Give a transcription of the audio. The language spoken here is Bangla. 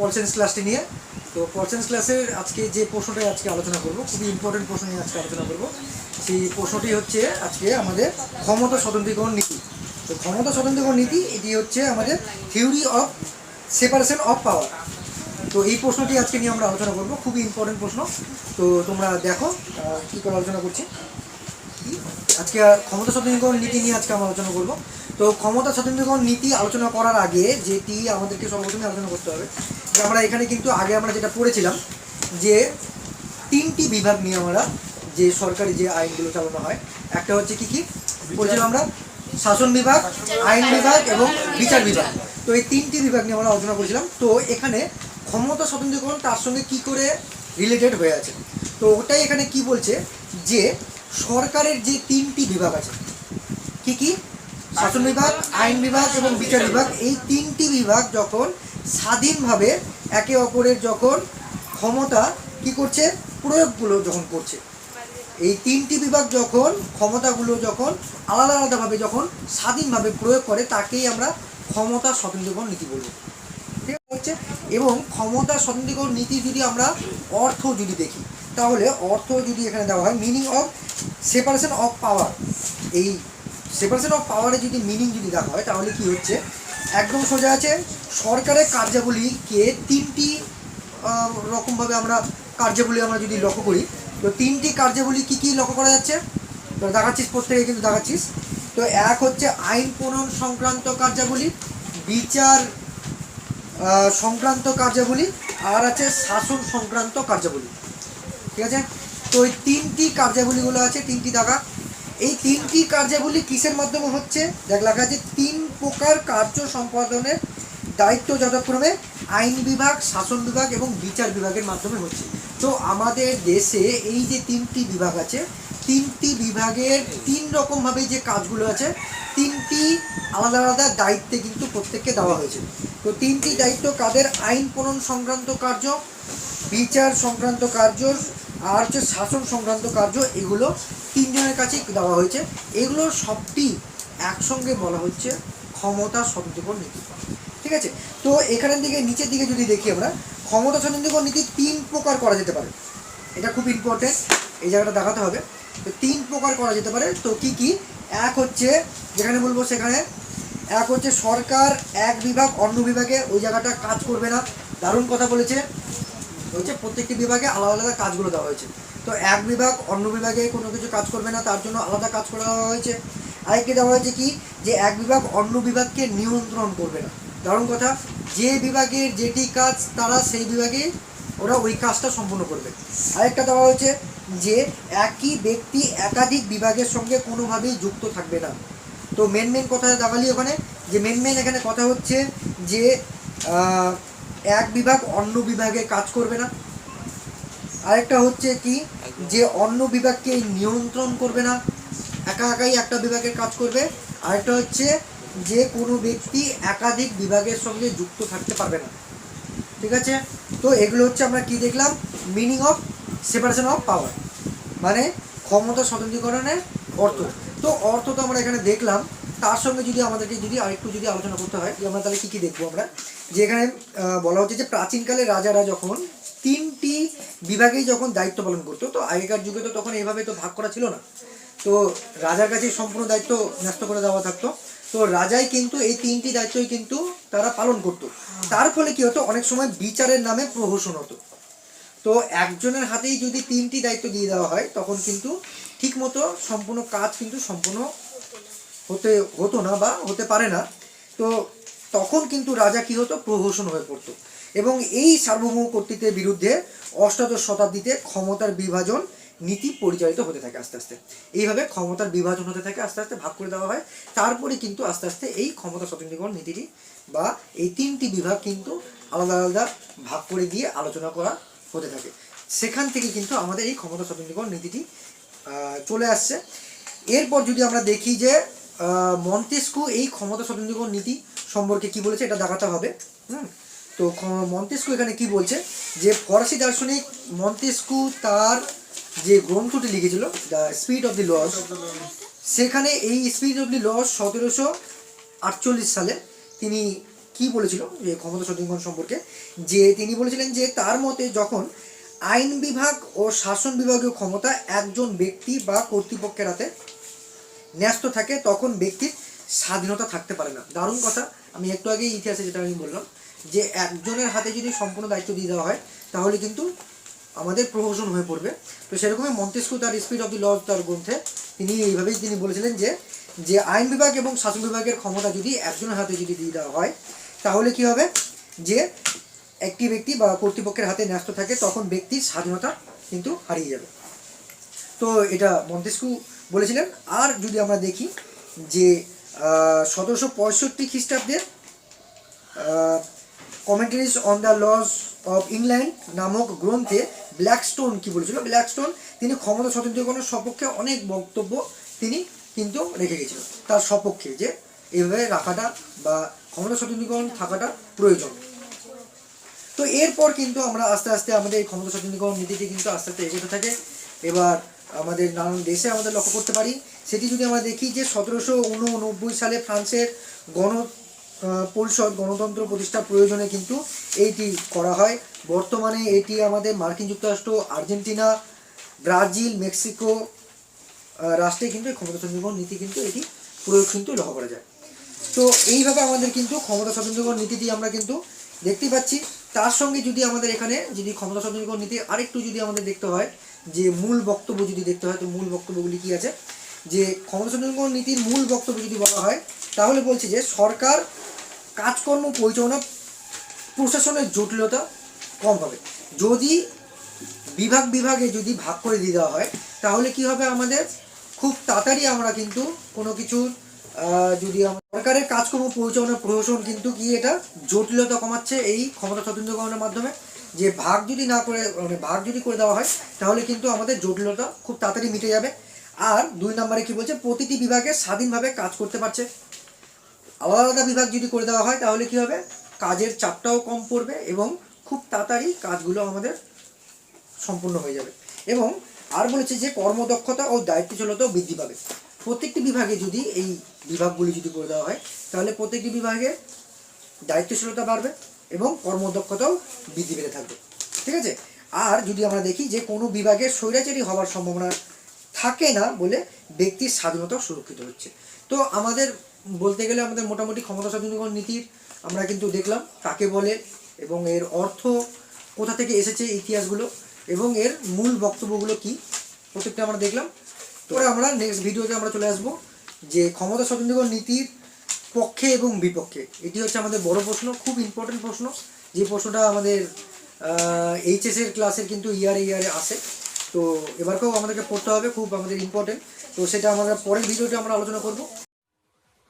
পল সায়েন্স ক্লাসটি নিয়ে। তো পল সায়েন্স ক্লাসের আজকে যে প্রশ্নটাই আজকে আলোচনা করব, খুবই ইম্পর্টেন্ট প্রশ্ন নিয়ে আজকে আলোচনা করব। সেই প্রশ্নটি হচ্ছে আজকে আমাদের ক্ষমতা স্বতন্ত্রীকরণ নীতি। তো ক্ষমতা স্বতন্ত্রীকরণ নীতি এটি হচ্ছে আমাদের theory of separation of power. তো এই প্রশ্নটি আজকে নিয়ে আমরা আলোচনা করব, খুবই ইম্পর্টেন্ট প্রশ্ন। তো তোমরা দেখো কী করে আলোচনা করছি। আজকে ক্ষমতা স্বতন্ত্রীকরণ নীতি নিয়ে আজকে আমরা আলোচনা করব। তো ক্ষমতা স্বতন্ত্রীকরণ নীতি আলোচনা করার আগে যেটি আমাদেরকে সর্বপ্রথমে আলোচনা করতে হবে, যে আমরা এখানে কিন্তু আগে আমরা যেটা পড়েছিলাম যে তিনটি বিভাগ নিয়ে আমরা যে সরকারি যে আইনগুলো চালানো হয়, একটা হচ্ছে কি বলছিলাম আমরা, শাসন বিভাগ, আইন বিভাগ এবং বিচার বিভাগ। তো এই তিনটি বিভাগ নিয়ে আমরা আলোচনা করেছিলাম। তো এখানে ক্ষমতা স্বতন্ত্রীকরণ তার সঙ্গে কি করে রিলেটেড হয়ে আছে, তো ওটাই এখানে কি বলছে যে সরকারের যে তিনটি বিভাগ আছে, কি কি, শাসন বিভাগ, আইন বিভাগ এবং বিচার বিভাগ, এই তিনটি বিভাগ যখন স্বাধীনভাবে একে অপরের যখন ক্ষমতা কি করছে, প্রয়োগগুলো যখন করছে, এই তিনটি বিভাগ যখন ক্ষমতাগুলো যখন আলাদা আলাদাভাবে যখন স্বাধীনভাবে প্রয়োগ করে, তাকেই আমরা ক্ষমতা স্বতন্ত্রীকরণ নীতি বলব। ঠিক আছে। এবং ক্ষমতা স্বতন্ত্রীকরণ নীতি যদি আমরা অর্থ যদি দেখি, তাহলে অর্থ যদি এখানে দেওয়া হয় meaning of separation of power, এই সেপারেশন অফ পাওয়ারে যদি মিনিং যদি দেখা হয়, তাহলে কি হচ্ছে, একদম সোজা আছে, সরকারের কার্যাবলীকে তিনটি রকমভাবে আমরা কার্যাবলী আমরা যদি লক্ষ্য করি, তো তিনটি কার্যাবলী কি কি লক্ষ্য করা যাচ্ছে, তো দেখাচ্ছিস, প্রত্যেকে কিন্তু দেখাচ্ছিস। তো এক হচ্ছে আইন প্রণয়ন সংক্রান্ত কার্যাবলী, বিচার সংক্রান্ত কার্যাবলী, আর আছে শাসন সংক্রান্ত কার্যাবলী। ঠিক আছে। তো এই তিনটি কার্যাবলীগুলো আছে, তিনটি দাগা। এই তিনটি কার্যাবলী কিসের মাধ্যমে হচ্ছে, দেখ লেখা আছে তিন প্রকার কার্য সম্পাদনের দায়িত্ব যথাক্রমে আইন বিভাগ, শাসন বিভাগ এবং বিচার বিভাগের মাধ্যমে হচ্ছে। তো আমাদের দেশে এই যে তিনটি বিভাগ আছে, তিনটি বিভাগের তিন রকমভাবে যে কাজগুলো আছে, তিনটি আলাদা আলাদা দায়িত্বে কিন্তু প্রত্যেককে দেওয়া হয়েছে। তো তিনটি দায়িত্ব কাদের, আইন প্রণয়ন সংক্রান্ত কার্য, বিচার সংক্রান্ত কার্য আর হচ্ছে শাসন সংক্রান্ত কার্য, এগুলো তিনজনের কাছেই দেওয়া হয়েছে। এগুলো সবটি একসঙ্গে বলা হচ্ছে ক্ষমতা স্বতন্ত্রীকরণ নীতি। ঠিক আছে। তো এখানের দিকে নিচের দিকে যদি দেখি আমরা, ক্ষমতা স্বতন্ত্রীকরণ নীতি তিন প্রকার করা যেতে পারে, এটা খুব ইম্পর্টেন্ট, এই জায়গাটা দেখাতে হবে। তো তিন প্রকার করা যেতে পারে। তো কি কি, এক হচ্ছে যেখানে বলবো সেখানে, এক হচ্ছে সরকার এক বিভাগ অন্য বিভাগে ওই জায়গাটা কাজ করবে না, দারুণ কথা বলেছে, হচ্ছে প্রত্যেকটি বিভাগে আলাদা আলাদা কাজগুলো দেওয়া হয়েছে। তো এক বিভাগ অন্য বিভাগে কোনো কিছু কাজ করবে না, তার জন্য আলাদা কাজ করে দেওয়া হয়েছে। আরেকটি দেওয়া হয়েছে কি, যে এক বিভাগ অন্য বিভাগকে নিয়ন্ত্রণ করবে না, দারুণ কথা, যে বিভাগের যেটি কাজ তারা সেই বিভাগে ওরা ওই কাজটা সম্পূর্ণ করবে। আরেকটা দেওয়া হয়েছে যে একই ব্যক্তি একাধিক বিভাগের সঙ্গে কোনোভাবেই যুক্ত থাকবে না। তো মেন কথা দেখালি ওখানে, যে মেন এখানে কথা হচ্ছে যে এক বিভাগ অন্য বিভাগে কাজ করবে না। আরেকটা হচ্ছে কি, যে অন্য বিভাগকে নিয়ন্ত্রণ করবে না, একা একাই একটা বিভাগের কাজ করবে। আরেকটা হচ্ছে যে কোনো ব্যক্তি একাধিক বিভাগের সঙ্গে যুক্ত থাকতে পারবে না। ঠিক আছে। তো এগুলো হচ্ছে আমরা কি দেখলাম, meaning of separation of power, মানে ক্ষমতা স্বতন্ত্রীকরণের অর্থ। তো অর্থ তো আমরা এখানে দেখলাম, তার সঙ্গে যদি আমাদেরকে যদি আরেকটু যদি আলোচনা করতে হয়, আমরা তাহলে কী কী দেখবো আমরা, যে এখানে বলা হচ্ছে যে প্রাচীনকালে রাজারা যখন তিনটি বিভাগেই যখন দায়িত্ব পালন করতো, তো আগেকার যুগে তো তখন এইভাবে তো ভাগ করা ছিল না, তো রাজার কাছে সম্পূর্ণ দায়িত্ব ন্যস্ত করে দেওয়া থাকতো। তো রাজাই কিন্তু এই তিনটি দায়িত্বই কিন্তু তারা পালন করতো। তার ফলে কি হতো, অনেক সময় বিচারের নামে প্রহসন হতো। তো একজনের হাতেই যদি তিনটি দায়িত্ব দিয়ে দেওয়া হয়, তখন কিন্তু ঠিকমতো সম্পূর্ণ কাজ কিন্তু সম্পূর্ণ হতো না বা হতে পারে না। তো তখন কিন্তু রাজা কি হতো, প্রহসন হয়ে পড়তো। এবং এই সার্বভৌম কর্তৃত্বের বিরুদ্ধে অষ্টাদশ শতাব্দীতে ক্ষমতার বিভাজন নীতি পরিচালিত হতে থাকে আস্তে আস্তে। এইভাবে ক্ষমতার বিভাজন হতে থাকে, আস্তে আস্তে ভাগ করে দেওয়া হয়। তারপরে কিন্তু আস্তে আস্তে এই ক্ষমতা স্বতন্ত্রীকরণ নীতিটি বা এই তিনটি বিভাগ কিন্তু আলাদা আলাদা ভাগ করে দিয়ে আলোচনা করা হতে থাকে। সেখান থেকে কিন্তু আমাদের এই ক্ষমতা স্বতন্ত্রীকরণ নীতিটি চলে আসছে। এরপর যদি আমরা দেখি যে মন্তেস্কু এই ক্ষমতা স্বতন্ত্রীকরণ নীতি সম্পর্কে কি বলেছে, এটা দেখাতে হবে। তো মন্তেস্কু এখানে কি বলছে, যে ফরাসি দার্শনিক মন্তেস্কু তার যে গ্রন্থটি লিখেছিল the spirit of the laws, সেখানে এই স্পিরিট অফ দি লস 1748 সালে তিনি কি বলেছিল যে ক্ষমতা স্বাধীনকরণ সম্পর্কে, যে তিনি বলেছিলেন যে তার মতে যখন আইন বিভাগ ও শাসন বিভাগীয় ক্ষমতা একজন ব্যক্তি বা কর্তৃপক্ষের হাতে ন্যস্ত থাকে তখন ব্যক্তির স্বাধীনতা থাকতে পারে না। দারুণ কথা। আমি একটু আগে ইতিহাসে যেটা আমি বললাম যে একজনের হাতে যদি সম্পূর্ণ দায়িত্ব দিয়ে দেওয়া হয় তাহলে কিন্তু আমাদের প্রহসন হয়ে পড়বে। তো সেরকমই মন্তেস্কু তার স্পিড অফ দি লজ তার গ্রন্থে তিনি এইভাবেই তিনি বলেছিলেন যে যে আইন বিভাগ এবং শাসন বিভাগের ক্ষমতা যদি একজনের হাতে যদি দিয়ে দেওয়া হয় তাহলে কি হবে, যে একটি ব্যক্তি বা কর্তৃপক্ষের হাতে ন্যস্ত থাকে তখন ব্যক্তির স্বাধীনতা কিন্তু হারিয়ে যাবে। তো এটা মন্তেস্কু বলেছিলেন। আর যদি আমরা দেখি যে 1765 খ্রিস্টাব্দে কমেন্টারিজ on the lodge of England নামক গ্রন্থে ব্ল্যাকস্টোন কি বলেছিল, ব্ল্যাকস্টোন তিনি ক্ষমতা স্বতন্ত্রীকরণের সপক্ষে অনেক বক্তব্য তিনি কিন্তু রেখে গেছিল তার সপক্ষে, যে এইভাবে রাখাটা বা ক্ষমতা স্বতন্ত্রীকরণ থাকাটা প্রয়োজন। তো এরপর কিন্তু আমরা আস্তে আস্তে আমাদের এই ক্ষমতা স্বতন্ত্রীকরণ নীতিটি কিন্তু আস্তে আস্তে এগোতে থাকে। এবার আমাদের নানান দেশে আমাদের লক্ষ্য করতে পারি। সেটি যদি আমরা দেখি যে 1789 সালে ফ্রান্সের পরিষদ গণতন্ত্র প্রতিষ্ঠার প্রয়োজনে কিন্তু এইটি করা হয়। বর্তমানে এটি আমাদের মার্কিন যুক্তরাষ্ট্র, আর্জেন্টিনা, ব্রাজিল, মেক্সিকো রাষ্ট্রে কিন্তু এই ক্ষমতা স্বতন্ত্রীকরণ নীতি কিন্তু এটি প্রয়োগ কিন্তু লক্ষ্য করা যায়। তো এইভাবে আমাদের কিন্তু ক্ষমতা স্বতন্ত্রীকরণ নীতিটি আমরা কিন্তু দেখতে পাচ্ছি। তার সঙ্গে যদি আমাদের এখানে যদি ক্ষমতা স্বতন্ত্রীকরণ নীতি আরেকটু যদি আমাদের দেখতে হয়, যে মূল বক্তব্য যদি দেখতে হয়, তো মূল বক্তব্যগুলি কী আছে, যে ক্ষমতা স্বতন্ত্রীকরণ নীতির মূল বক্তব্য যদি বলা হয় তাহলে বলছে যে সরকার কাজকর্ম পরিচালনা প্রশাসনের জটিলতা কম হবে। যদি বিভাগে যদি ভাগ করে দিয়ে দেওয়া হয় তাহলে কি হবে, আমাদের খুব তাড়াতাড়ি আমরা কিন্তু কোনো কিছু যদি সরকারের কাজকর্ম পরিচালনা প্রশাসন কিন্তু কি এটা জটিলতা কমাচ্ছে এই ক্ষমতা স্বতন্ত্রীকরণের মাধ্যমে। যে ভাগ যদি না করে ভাগ যদি করে দেওয়া হয় তাহলে কিন্তু আমাদের জটিলতা খুব তাড়াতাড়ি মিটে যাবে। আর 2 নম্বরে কি বলছে, প্রতিটি বিভাগে স্বাধীনভাবে কাজ করতে পারছে। আলাদা আলাদা বিভাগ যদি করে দেওয়া হয় তাহলে কি হবে, কাজের চাপটাও কম পড়বে এবং খুব তাড়াতাড়ি কাজগুলো আমাদের সম্পূর্ণ হয়ে যাবে। এবং আর বলেছে যে কর্মদক্ষতা ও দায়িত্বশীলতাও বৃদ্ধি পাবে। প্রত্যেকটি বিভাগে যদি এই বিভাগগুলি যদি করে দেওয়া হয় তাহলে প্রত্যেকটি বিভাগে দায়িত্বশীলতা বাড়বে এবং কর্মদক্ষতাও বৃদ্ধি পেতে থাকবে। ঠিক আছে। আর যদি আমরা দেখি যে কোনো বিভাগে স্বৈরাচারী হওয়ার সম্ভাবনা থাকে না বলে ব্যক্তির স্বাধীনতা সুরক্ষিত হচ্ছে। তো আমাদের বলতে গেলে আমাদের মোটামুটি ক্ষমতা স্বাধীনকরণ নীতির আমরা কিন্তু দেখলাম কাকে বলে এবং এর অর্থ কোথা থেকে এসেছে, ইতিহাসগুলো এবং এর মূল বক্তব্যগুলো কি, প্রত্যেকটা আমরা দেখলাম। তো আমরা নেক্সট ভিডিওতে আমরা চলে আসবো যে ক্ষমতা স্বাধীনকরণ নীতির পক্ষে এবং বিপক্ষে। এটি হচ্ছে আমাদের বড় প্রশ্ন, খুব ইম্পর্টেন্ট প্রশ্ন, যে প্রশ্নটা আমাদের এইচএসের ক্লাসের কিন্তু ইয়ারে আসে। তো এবারকেও আমাদেরকে পড়তে হবে, খুব আমাদের ইম্পর্টেন্ট। তো সেটা আমরা পরের ভিডিওতে আমরা আলোচনা করব।